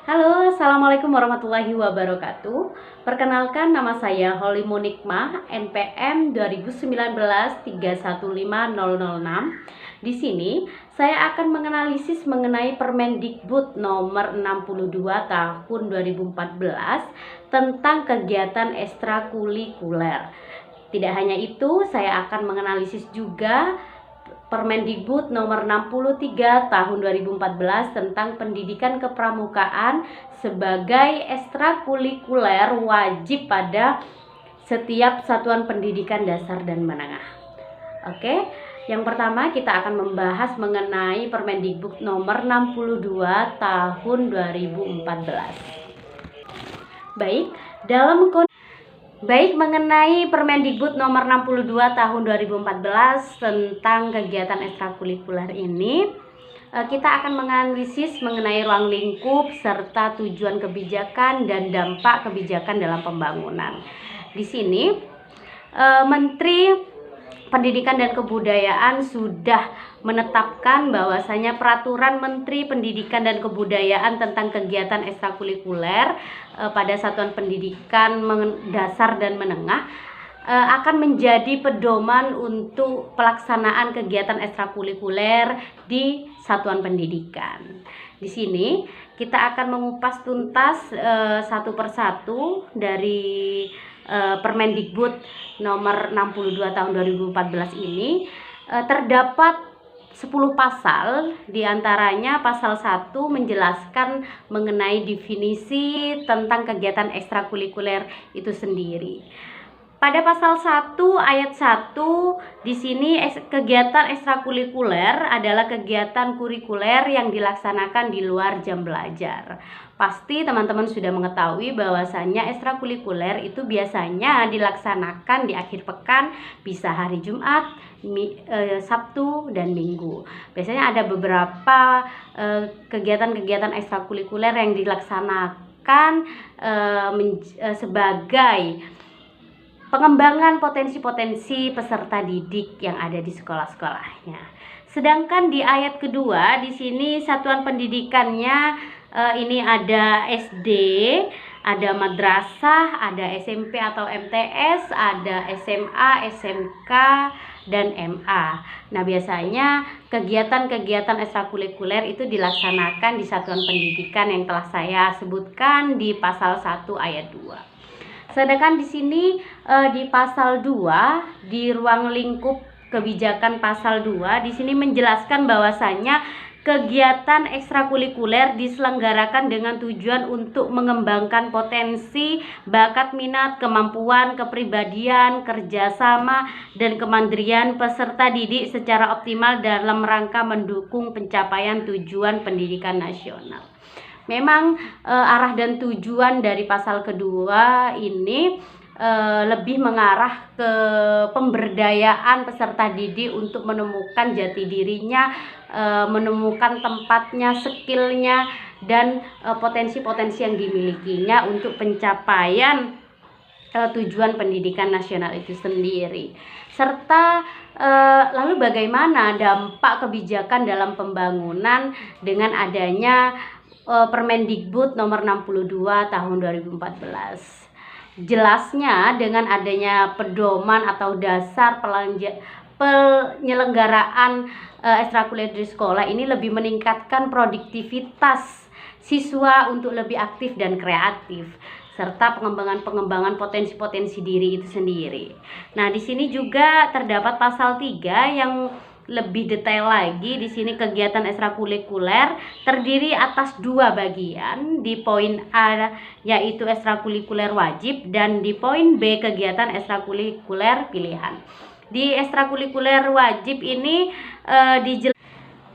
Halo, Assalamualaikum warahmatullahi wabarakatuh. Perkenalkan, nama saya Holy Munikmah, NPM 2019315006. Di sini saya akan menganalisis mengenai Permendikbud nomor 62 tahun 2014 tentang kegiatan ekstrakurikuler. Tidak hanya itu, saya akan menganalisis juga Permendikbud nomor 63 tahun 2014 tentang pendidikan kepramukaan sebagai ekstrakurikuler wajib pada setiap satuan pendidikan dasar dan menengah. Oke, yang pertama kita akan membahas mengenai Permendikbud nomor 62 tahun 2014. Baik, mengenai Permendikbud nomor 62 tahun 2014 tentang kegiatan ekstrakurikuler ini, kita akan menganalisis mengenai ruang lingkup serta tujuan kebijakan dan dampak kebijakan dalam pembangunan. Di sini Menteri Pendidikan dan Kebudayaan sudah menetapkan bahwasanya peraturan Menteri Pendidikan dan Kebudayaan tentang kegiatan ekstrakurikuler pada satuan pendidikan dasar dan menengah akan menjadi pedoman untuk pelaksanaan kegiatan ekstrakurikuler di satuan pendidikan. Di sini kita akan mengupas tuntas satu persatu dari Permendikbud nomor 62 tahun 2014 ini. Terdapat 10 pasal, diantaranya pasal 1 menjelaskan mengenai definisi tentang kegiatan ekstrakurikuler itu sendiri. Pada pasal 1 ayat 1 di sini kegiatan ekstrakurikuler adalah kegiatan kurikuler yang dilaksanakan di luar jam belajar. Pasti teman-teman sudah mengetahui bahwasannya ekstrakurikuler itu biasanya dilaksanakan di akhir pekan, bisa hari Jumat, Sabtu, dan Minggu. Biasanya ada beberapa kegiatan-kegiatan ekstrakurikuler yang dilaksanakan sebagai pengembangan potensi-potensi peserta didik yang ada di sekolah-sekolahnya. Sedangkan di ayat kedua di sini satuan pendidikannya ini ada SD, ada madrasah, ada SMP atau MTS, ada SMA, SMK, dan MA. Nah, biasanya kegiatan-kegiatan ekstrakurikuler itu dilaksanakan di satuan pendidikan yang telah saya sebutkan di pasal 1 ayat 2. Sedangkan di sini di pasal 2 di ruang lingkup kebijakan pasal 2 di sini menjelaskan bahwasannya kegiatan ekstrakurikuler diselenggarakan dengan tujuan untuk mengembangkan potensi, bakat, minat, kemampuan, kepribadian, kerjasama, dan kemandirian peserta didik secara optimal dalam rangka mendukung pencapaian tujuan pendidikan nasional. Memang arah dan tujuan dari pasal kedua ini lebih mengarah ke pemberdayaan peserta didik untuk menemukan jati dirinya, menemukan tempatnya, skillnya, dan potensi-potensi yang dimilikinya untuk pencapaian tujuan pendidikan nasional itu sendiri. Serta lalu bagaimana dampak kebijakan dalam pembangunan dengan adanya Permendikbud nomor 62 tahun 2014. Jelasnya dengan adanya pedoman atau dasar penyelenggaraan ekstrakurikuler di sekolah ini lebih meningkatkan produktivitas siswa untuk lebih aktif dan kreatif, serta pengembangan potensi-potensi diri itu sendiri. Nah, di sini juga terdapat pasal 3 yang lebih detail lagi. Di sini kegiatan ekstrakurikuler terdiri atas 2 bagian. Di poin A yaitu ekstrakurikuler wajib, dan di poin B kegiatan ekstrakurikuler pilihan. Di ekstrakurikuler wajib ini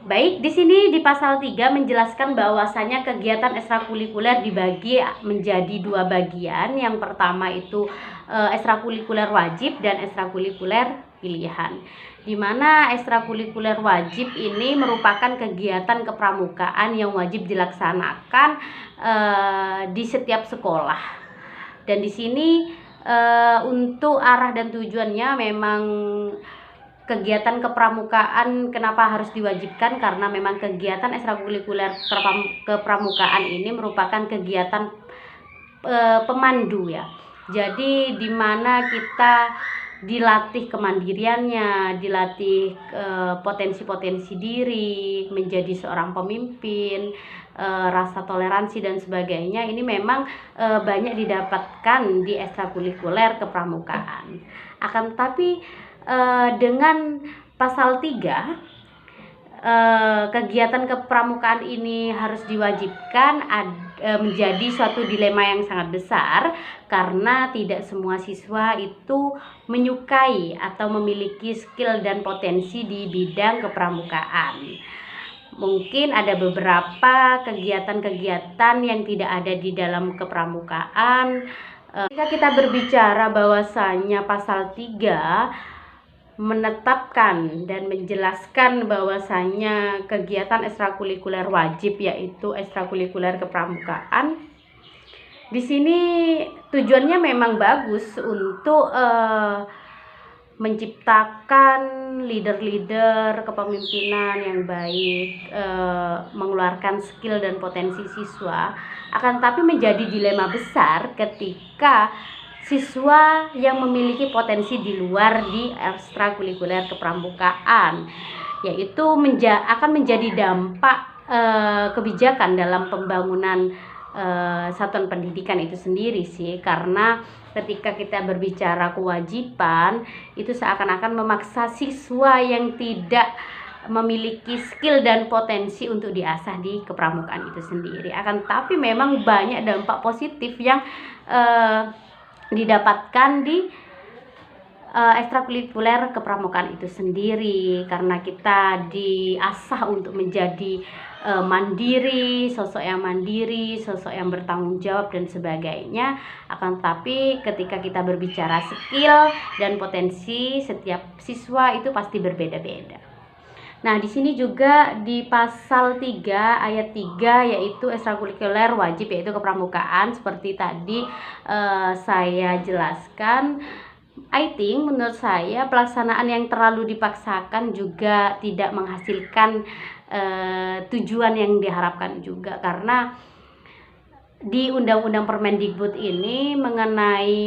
Baik, di sini di pasal 3 menjelaskan bahwasanya kegiatan ekstrakurikuler dibagi menjadi 2 bagian. Yang pertama itu ekstrakurikuler wajib dan ekstrakurikuler pilihan. Di mana ekstrakurikuler wajib ini merupakan kegiatan kepramukaan yang wajib dilaksanakan di setiap sekolah. Dan di sini untuk arah dan tujuannya memang kegiatan kepramukaan kenapa harus diwajibkan, karena memang kegiatan ekstrakurikuler kepramukaan ini merupakan kegiatan pemandu ya. Jadi di mana kita dilatih kemandiriannya, dilatih potensi-potensi diri, menjadi seorang pemimpin, rasa toleransi dan sebagainya. Ini memang banyak didapatkan di ekstrakurikuler kepramukaan. Akan tetapi dengan pasal 3, kegiatan kepramukaan ini harus diwajibkan menjadi suatu dilema yang sangat besar, karena tidak semua siswa itu menyukai atau memiliki skill dan potensi di bidang kepramukaan. Mungkin ada beberapa kegiatan-kegiatan yang tidak ada di dalam kepramukaan. Jika kita berbicara bahwasanya pasal 3 menetapkan dan menjelaskan bahwasanya kegiatan ekstrakurikuler wajib, yaitu ekstrakurikuler kepramukaan. Di sini tujuannya memang bagus untuk menciptakan leader-leader kepemimpinan yang baik, mengeluarkan skill dan potensi siswa. Akan tetapi menjadi dilema besar ketika siswa yang memiliki potensi di luar di ekstrakurikuler kepramukaan, yaitu akan menjadi dampak kebijakan dalam pembangunan satuan pendidikan itu sendiri sih. Karena ketika kita berbicara kewajiban, itu seakan-akan memaksa siswa yang tidak memiliki skill dan potensi untuk diasah di kepramukaan itu sendiri. Akan tapi memang banyak dampak positif yang didapatkan di ekstrakurikuler kepramukaan itu sendiri, karena kita diasah untuk menjadi mandiri, sosok yang bertanggung jawab dan sebagainya. Akan tetapi ketika kita berbicara skill dan potensi, setiap siswa itu pasti berbeda-beda. Nah, di sini juga di pasal 3 ayat 3, yaitu ekstrakurikuler wajib, yaitu kepramukaan, seperti tadi saya jelaskan. I think menurut saya pelaksanaan yang terlalu dipaksakan juga tidak menghasilkan tujuan yang diharapkan juga, karena di Undang-Undang Permendikbud ini mengenai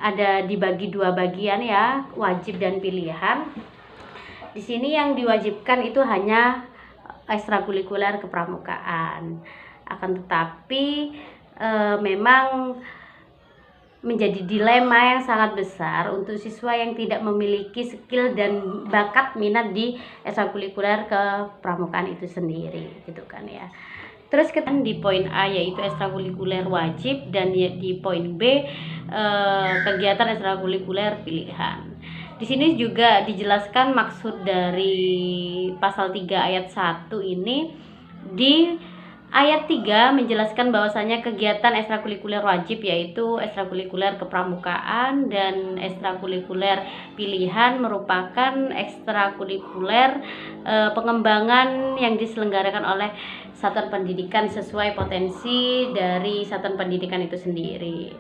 ada dibagi 2 bagian ya, wajib dan pilihan. Di sini yang diwajibkan itu hanya ekstrakurikuler kepramukaan. Akan tetapi memang menjadi dilema yang sangat besar untuk siswa yang tidak memiliki skill dan bakat minat di ekstrakurikuler kepramukaan itu sendiri, gitu kan ya. Terus kita di poin A, yaitu ekstrakurikuler wajib, dan di poin B kegiatan ekstrakurikuler pilihan. Di sini juga dijelaskan maksud dari pasal 3 ayat 1 ini. Di ayat 3 menjelaskan bahwasanya kegiatan ekstrakurikuler wajib, yaitu ekstrakurikuler kepramukaan dan ekstrakurikuler pilihan, merupakan ekstrakurikuler pengembangan yang diselenggarakan oleh satuan pendidikan sesuai potensi dari satuan pendidikan itu sendiri.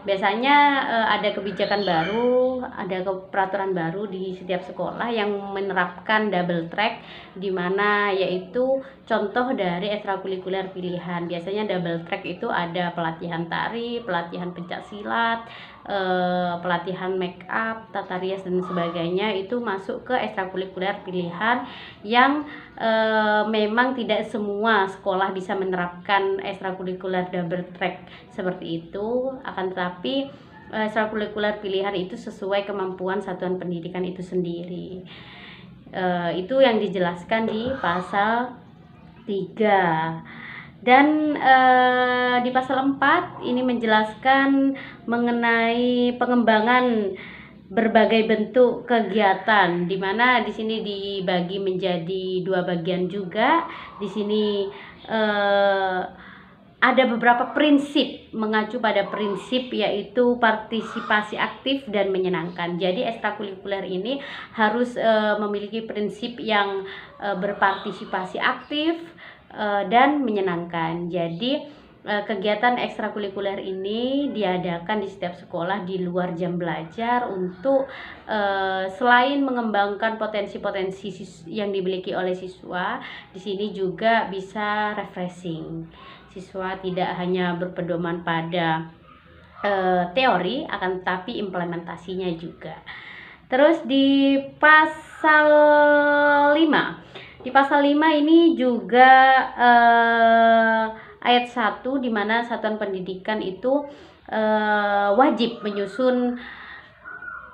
Biasanya ada kebijakan baru, ada peraturan baru di setiap sekolah yang menerapkan double track, di mana yaitu contoh dari ekstrakurikuler pilihan. Biasanya double track itu ada pelatihan tari, pelatihan pencak silat, pelatihan make up, tata rias dan sebagainya. Itu masuk ke ekstrakurikuler pilihan yang memang tidak semua sekolah bisa menerapkan ekstrakurikuler double track seperti itu. Akan tetapi ekstrakurikuler pilihan itu sesuai kemampuan satuan pendidikan itu sendiri. Itu yang dijelaskan di pasal 3. Dan di pasal 4 ini menjelaskan mengenai pengembangan berbagai bentuk kegiatan, di mana di sini dibagi menjadi 2 bagian juga. Di sini ada beberapa prinsip, mengacu pada prinsip yaitu partisipasi aktif dan menyenangkan. Jadi ekstrakurikuler ini harus memiliki prinsip yang berpartisipasi aktif dan menyenangkan. Jadi kegiatan ekstrakurikuler ini diadakan di setiap sekolah di luar jam belajar untuk selain mengembangkan potensi-potensi yang dimiliki oleh siswa, di sini juga bisa refreshing. Siswa tidak hanya berpedoman pada teori, akan tetapi implementasinya juga. Terus di pasal 5. Di pasal 5 ini juga ayat 1 di mana satuan pendidikan itu wajib menyusun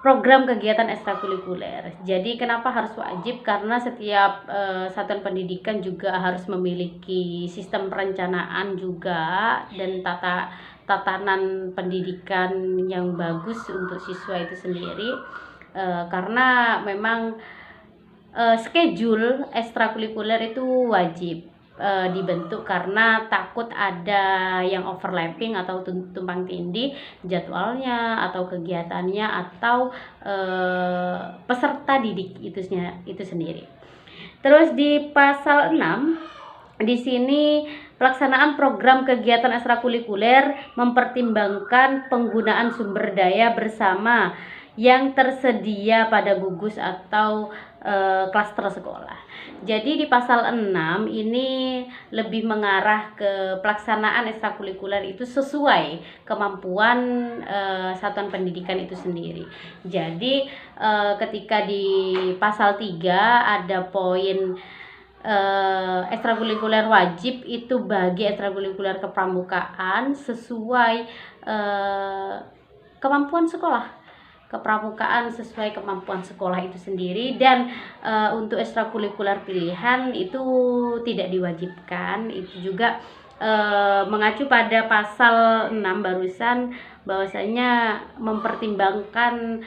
program kegiatan ekstrakurikuler. Jadi kenapa harus wajib? Karena setiap satuan pendidikan juga harus memiliki sistem perencanaan juga dan tatanan pendidikan yang bagus untuk siswa itu sendiri. Karena memang schedule ekstrakurikuler itu wajib dibentuk karena takut ada yang overlapping atau tumpang tindih jadwalnya atau kegiatannya atau peserta didik itu sendiri. Terus di pasal 6 di sini pelaksanaan program kegiatan ekstrakurikuler mempertimbangkan penggunaan sumber daya bersama yang tersedia pada gugus atau klaster sekolah. Jadi di pasal 6 ini lebih mengarah ke pelaksanaan ekstrakurikuler itu sesuai kemampuan satuan pendidikan itu sendiri. Jadi ketika di pasal 3 ada poin ekstrakurikuler wajib itu bagi ekstrakurikuler kepramukaan sesuai kemampuan sekolah. Kepramukaan sesuai kemampuan sekolah itu sendiri, dan untuk ekstrakurikuler pilihan itu tidak diwajibkan. Itu juga mengacu pada pasal 6 barusan, bahwasanya mempertimbangkan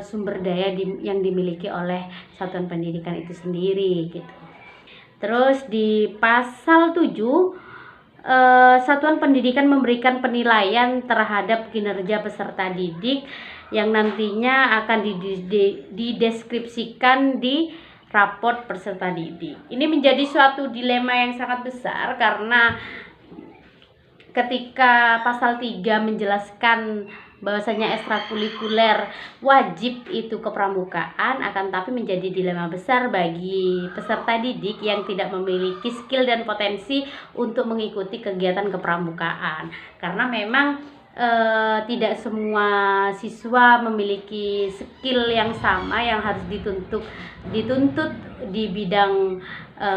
sumber daya yang dimiliki oleh satuan pendidikan itu sendiri gitu. Terus di pasal 7 satuan pendidikan memberikan penilaian terhadap kinerja peserta didik yang nantinya akan dideskripsikan di raport peserta didik. Ini menjadi suatu dilema yang sangat besar karena ketika pasal 3 menjelaskan bahwasanya ekstrakurikuler wajib itu kepramukaan, akan tapi menjadi dilema besar bagi peserta didik yang tidak memiliki skill dan potensi untuk mengikuti kegiatan kepramukaan, karena memang tidak semua siswa memiliki skill yang sama yang harus dituntut di bidang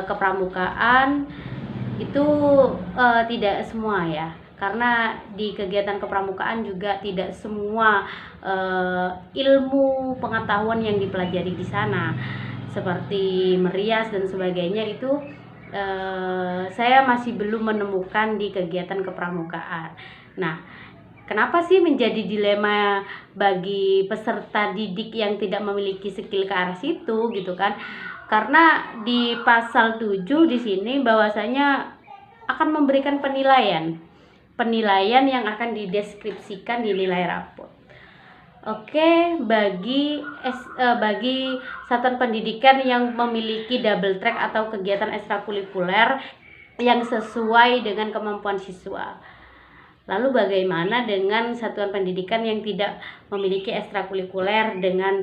kepramukaan itu tidak semua ya, karena di kegiatan kepramukaan juga tidak semua ilmu pengetahuan yang dipelajari di sana seperti merias dan sebagainya itu saya masih belum menemukan di kegiatan kepramukaan. Nah, kenapa sih menjadi dilema bagi peserta didik yang tidak memiliki skill ke arah situ gitu kan? Karena di pasal 7 di sini bahwasanya akan memberikan penilaian yang akan dideskripsikan di nilai raport. Oke, bagi satuan pendidikan yang memiliki double track atau kegiatan ekstrakurikuler yang sesuai dengan kemampuan siswa. Lalu bagaimana dengan satuan pendidikan yang tidak memiliki ekstrakurikuler dengan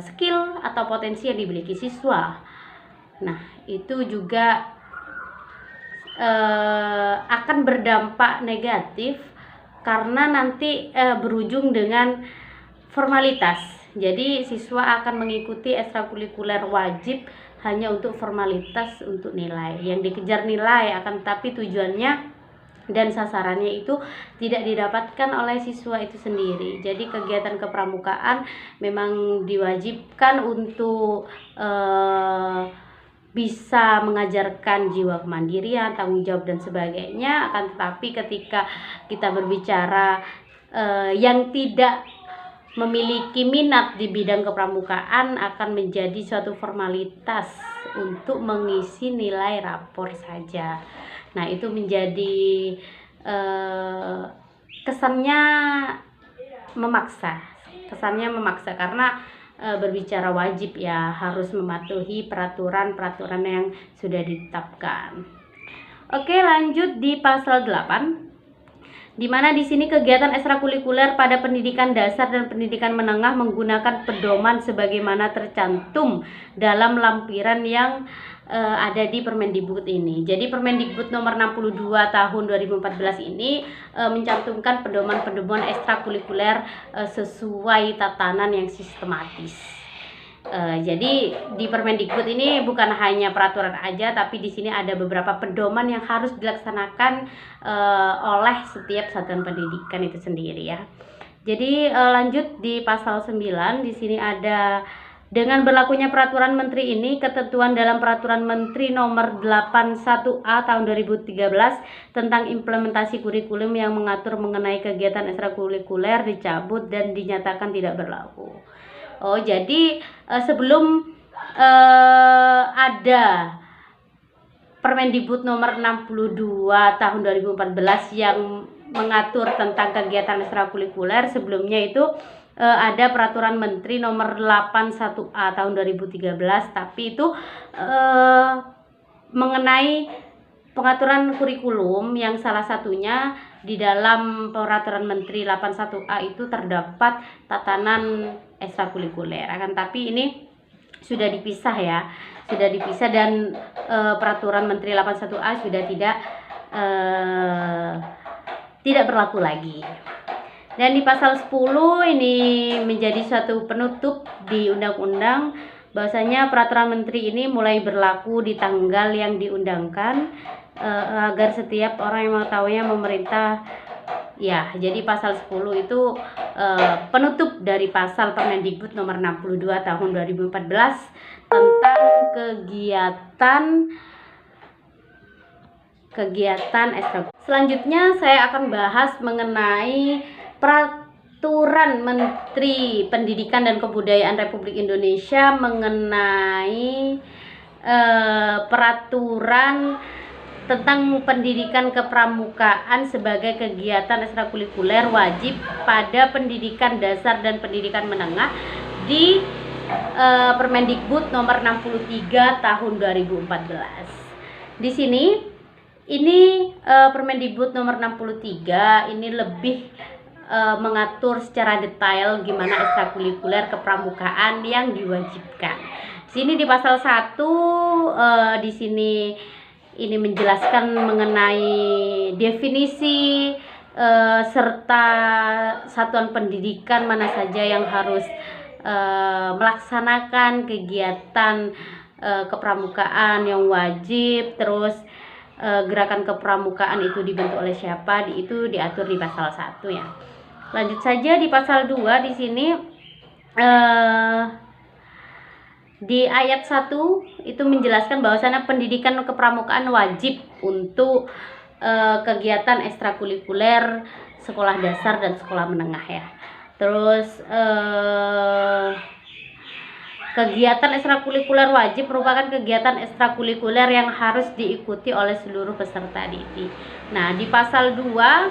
skill atau potensi yang dimiliki siswa? Nah, itu juga akan berdampak negatif karena nanti berujung dengan formalitas. Jadi siswa akan mengikuti ekstrakurikuler wajib hanya untuk formalitas, untuk nilai. Yang dikejar nilai, akan tetapi tujuannya dan sasarannya itu tidak didapatkan oleh siswa itu sendiri. Jadi kegiatan kepramukaan memang diwajibkan untuk bisa mengajarkan jiwa kemandirian, tanggung jawab dan sebagainya. Akan tetapi ketika kita berbicara yang tidak memiliki minat di bidang kepramukaan, akan menjadi suatu formalitas untuk mengisi nilai rapor saja. Nah, itu menjadi kesannya memaksa karena berbicara wajib ya harus mematuhi peraturan yang sudah ditetapkan. Oke, lanjut di pasal 8. Di mana di sini kegiatan ekstrakurikuler pada pendidikan dasar dan pendidikan menengah menggunakan pedoman sebagaimana tercantum dalam lampiran yang ada di Permendikbud ini. Jadi Permendikbud nomor 62 tahun 2014 ini mencantumkan pedoman-pedoman ekstrakurikuler sesuai tatanan yang sistematis. Jadi di Permendikbud ini bukan hanya peraturan aja, tapi di sini ada beberapa pedoman yang harus dilaksanakan oleh setiap satuan pendidikan itu sendiri ya. Jadi lanjut di pasal 9, di sini ada dengan berlakunya peraturan menteri ini, ketentuan dalam peraturan menteri nomor 81A tahun 2013 tentang implementasi kurikulum yang mengatur mengenai kegiatan ekstrakurikuler dicabut dan dinyatakan tidak berlaku. Oh, jadi sebelum ada Permendikbud nomor 62 tahun 2014 yang mengatur tentang kegiatan ekstrakurikuler, sebelumnya itu ada peraturan menteri nomor 81A tahun 2013, tapi itu mengenai pengaturan kurikulum yang salah satunya di dalam peraturan menteri 81A itu terdapat tatanan ekstrakurikuler. Akan tapi ini sudah dipisah ya, sudah dipisah dan peraturan menteri 81A sudah tidak berlaku lagi. Dan di pasal 10 ini menjadi suatu penutup di undang-undang bahwasanya peraturan menteri ini mulai berlaku di tanggal yang diundangkan, agar setiap orang yang mengetahuinya memerintah ya. Jadi pasal 10 itu penutup dari pasal Permendikbud nomor 62 tahun 2014 tentang kegiatan ekstrakurikuler. Selanjutnya saya akan bahas mengenai peraturan Menteri Pendidikan dan Kebudayaan Republik Indonesia mengenai peraturan tentang pendidikan kepramukaan sebagai kegiatan ekstrakurikuler wajib pada pendidikan dasar dan pendidikan menengah di Permendikbud nomor 63 tahun 2014. Di sini ini Permendikbud nomor 63 ini lebih mengatur secara detail gimana ekstrakurikuler kepramukaan yang diwajibkan. Sini di pasal 1 di sini ini menjelaskan mengenai definisi serta satuan pendidikan mana saja yang harus melaksanakan kegiatan kepramukaan yang wajib, terus gerakan kepramukaan itu dibentuk oleh siapa, itu diatur di pasal 1 ya. Lanjut saja di pasal 2 di sini di ayat 1 itu menjelaskan bahwasanya pendidikan kepramukaan wajib untuk kegiatan ekstrakurikuler sekolah dasar dan sekolah menengah ya. Terus kegiatan ekstrakurikuler wajib merupakan kegiatan ekstrakurikuler yang harus diikuti oleh seluruh peserta didik. Nah, di pasal 2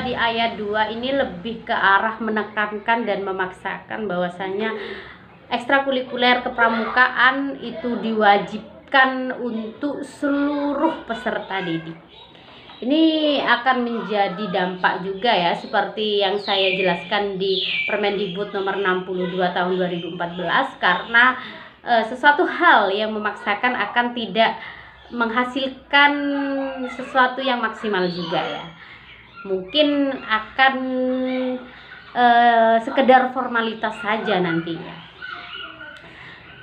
di ayat 2 ini lebih ke arah menekankan dan memaksakan bahwasanya ekstrakurikuler kepramukaan itu diwajibkan untuk seluruh peserta didik. Ini akan menjadi dampak juga ya, seperti yang saya jelaskan di Permendikbud nomor 62 tahun 2014, karena sesuatu hal yang memaksakan akan tidak menghasilkan sesuatu yang maksimal juga ya. Mungkin akan sekedar formalitas saja nantinya.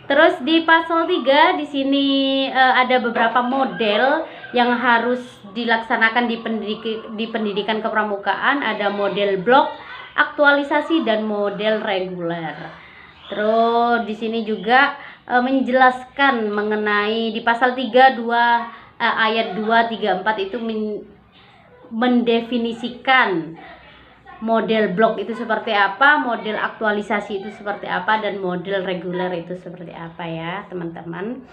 Terus di pasal 3 di sini ada beberapa model yang harus dilaksanakan di pendidikan kepramukaan. Ada model blok, aktualisasi, dan model reguler. Terus di sini juga menjelaskan mengenai di pasal 3 ayat 2, 3, 4 itu mendefinisikan model blok itu seperti apa, model aktualisasi itu seperti apa, dan model reguler itu seperti apa ya teman-teman.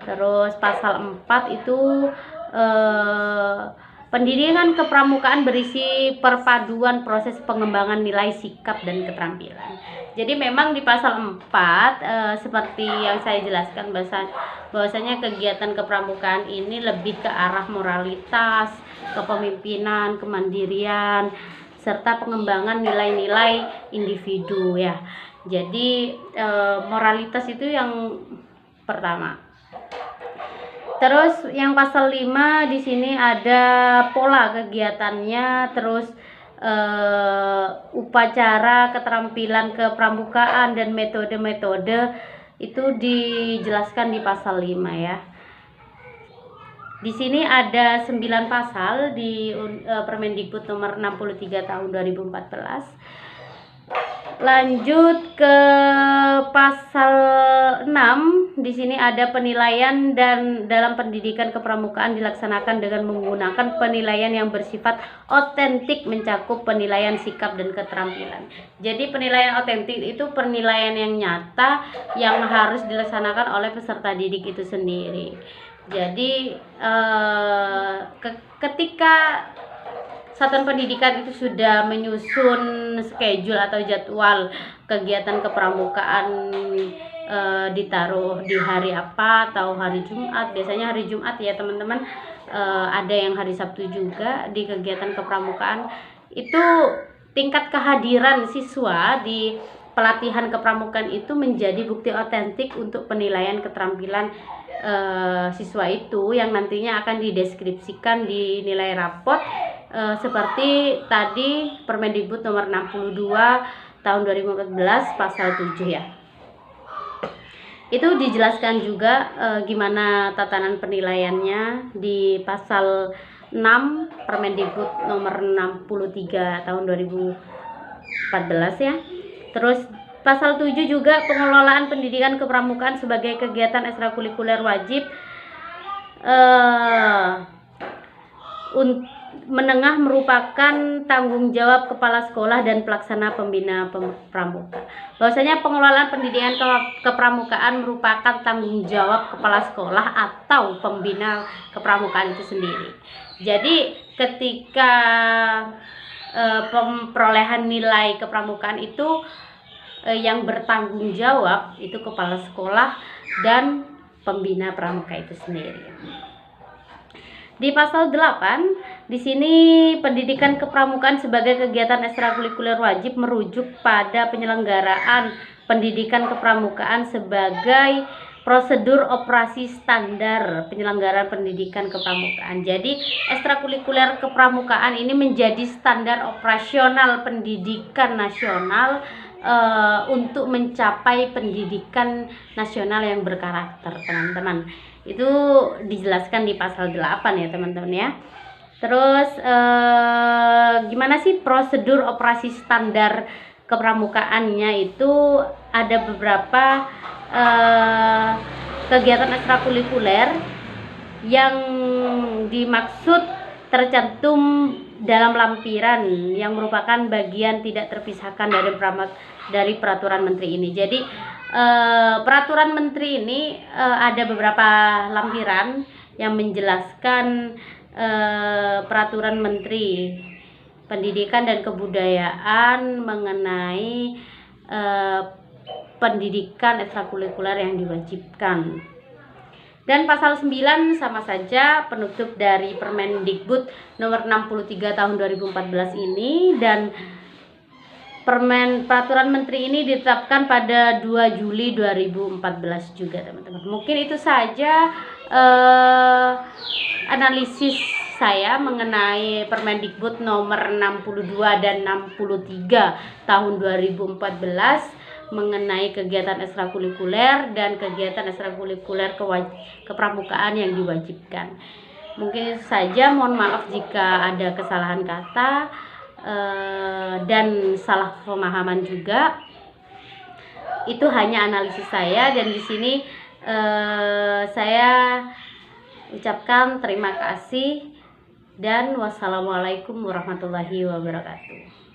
Terus pasal 4 itu Pendidikan kepramukaan berisi perpaduan proses pengembangan nilai, sikap, dan keterampilan. Jadi memang di pasal 4 seperti yang saya jelaskan bahwasanya kegiatan kepramukaan ini lebih ke arah moralitas, kepemimpinan, kemandirian, serta pengembangan nilai-nilai individu ya. Jadi moralitas itu yang pertama. Terus yang pasal 5 di sini ada pola kegiatannya, terus upacara, keterampilan kepramukaan, dan metode-metode itu dijelaskan di pasal 5 ya. Di sini ada 9 pasal di Permendikbud nomor 63 tahun 2014. Lanjut ke pasal 6, di sini ada penilaian dan dalam pendidikan kepramukaan dilaksanakan dengan menggunakan penilaian yang bersifat otentik, mencakup penilaian sikap dan keterampilan. Jadi penilaian otentik itu penilaian yang nyata yang harus dilaksanakan oleh peserta didik itu sendiri. Jadi ketika satuan pendidikan itu sudah menyusun schedule atau jadwal kegiatan kepramukaan, ditaruh di hari apa, atau hari Jumat, biasanya hari Jumat ya teman-teman, ada yang hari Sabtu juga di kegiatan kepramukaan, itu tingkat kehadiran siswa di pelatihan kepramukaan itu menjadi bukti otentik untuk penilaian keterampilan siswa itu yang nantinya akan dideskripsikan di nilai rapot, seperti tadi Permendikbud nomor 62 tahun 2014 pasal 7 ya. Itu dijelaskan juga gimana tatanan penilaiannya di pasal 6 Permendikbud nomor 63 tahun 2014 ya. Terus pasal 7 juga pengelolaan pendidikan kepramukaan sebagai kegiatan ekstrakurikuler wajib menengah merupakan tanggung jawab kepala sekolah dan pelaksana pembina pramuka. Bahwasanya pengelolaan pendidikan kepramukaan merupakan tanggung jawab kepala sekolah atau pembina kepramukaan itu sendiri. Jadi ketika perolehan nilai kepramukaan itu yang bertanggung jawab itu kepala sekolah dan pembina pramuka itu sendiri. Di pasal 8, di sini pendidikan kepramukaan sebagai kegiatan ekstrakurikuler wajib merujuk pada penyelenggaraan pendidikan kepramukaan sebagai prosedur operasi standar penyelenggaraan pendidikan kepramukaan. Jadi ekstrakurikuler kepramukaan ini menjadi standar operasional pendidikan nasional untuk mencapai pendidikan nasional yang berkarakter, teman-teman. Itu dijelaskan di pasal 8 ya teman-teman ya. Terus gimana sih prosedur operasi standar kepramukaannya? Itu ada beberapa kegiatan ekstrakurikuler yang dimaksud tercantum dalam lampiran yang merupakan bagian tidak terpisahkan dari peraturan menteri ini. Jadi peraturan menteri ini ada beberapa lampiran yang menjelaskan peraturan menteri pendidikan dan kebudayaan mengenai pendidikan ekstrakurikuler yang diwajibkan. Dan pasal 9 sama saja penutup dari Permendikbud nomor 63 tahun 2014 ini, dan peraturan menteri ini ditetapkan pada 2 Juli 2014 juga teman-teman. Mungkin itu saja analisis saya mengenai Permendikbud nomor 62 dan 63 tahun 2014 mengenai kegiatan ekstrakurikuler dan kegiatan ekstrakurikuler kepramukaan yang diwajibkan. Mungkin saja, mohon maaf jika ada kesalahan kata dan salah pemahaman juga. Itu hanya analisis saya, dan di sini saya ucapkan terima kasih dan wassalamualaikum warahmatullahi wabarakatuh.